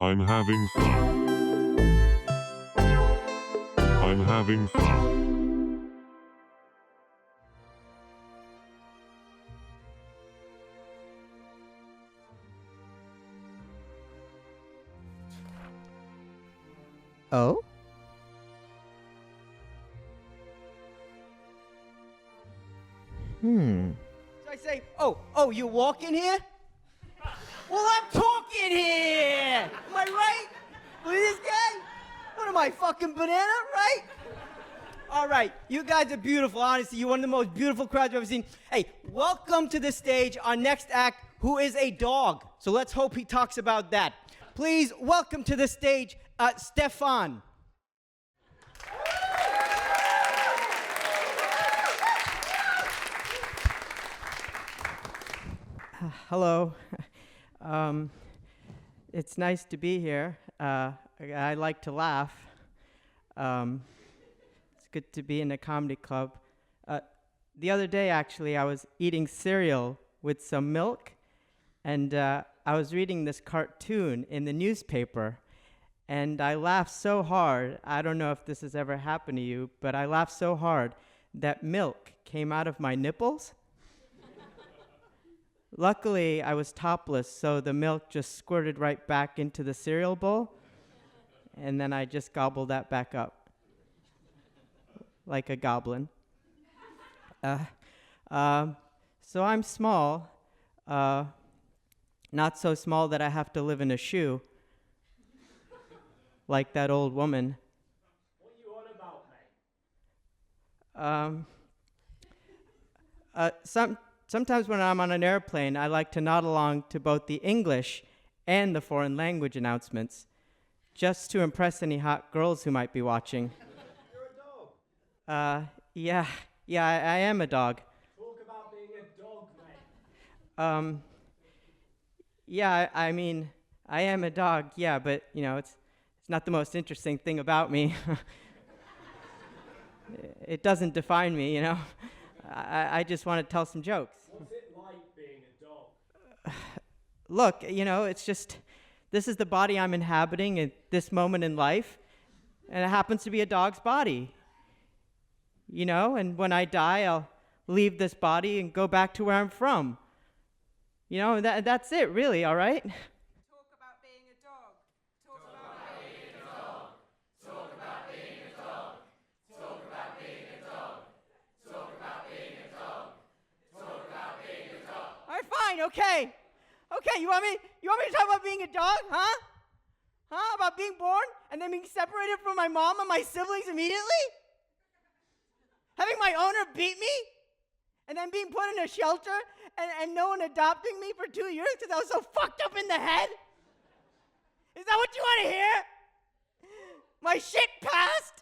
I'm having fun. I'm having fun. Oh? So I say, oh, you walking here? Well, I'm talking here! Am I right? Look at this guy. What am I, fucking banana, right? All right, you guys are beautiful, honestly. You're one of the most beautiful crowds I've ever seen. Hey, welcome to the stage, our next act, who is a dog. So let's hope he talks about that. Please welcome to the stage, Stefan. Hello. It's nice to be here. I like to laugh. It's good to be in a comedy club. The other day, actually, I was eating cereal with some milk, and I was reading this cartoon in the newspaper, and I laughed so hard. I don't know if this has ever happened to you, but I laughed so hard that milk came out of my nipples. Luckily, I was topless, so the milk just squirted right back into the cereal bowl, and then I just gobbled that back up like a goblin. So I'm small, not so small that I have to live in a shoe, like that old woman. What you on about, mate? Sometimes when I'm on an airplane, I like to nod along to both the English and the foreign language announcements, just to impress any hot girls who might be watching. You're a dog. Yeah, I am a dog. Talk about being a dog, mate. Yeah, I mean, I am a dog, yeah, but, you know, it's not the most interesting thing about me. It doesn't define me, you know. I just want to tell some jokes. What's it like being a dog? Look, you know, it's just, this is the body I'm inhabiting at this moment in life, and it happens to be a dog's body. You know, and when I die, I'll leave this body and go back to where I'm from. You know, that's it, really, all right? Talk about being a dog. Talk about being a dog. Talk about being a dog. Talk about being a dog. Talk about being a dog. Talk about being a dog. All right, fine, okay. Okay, you want me to talk about being a dog, huh? Huh? About being born and then being separated from my mom and my siblings immediately? Having my owner beat me? And then being put in a shelter and no one adopting me for 2 years because I was so fucked up in the head? Is that what you want to hear? My shit past?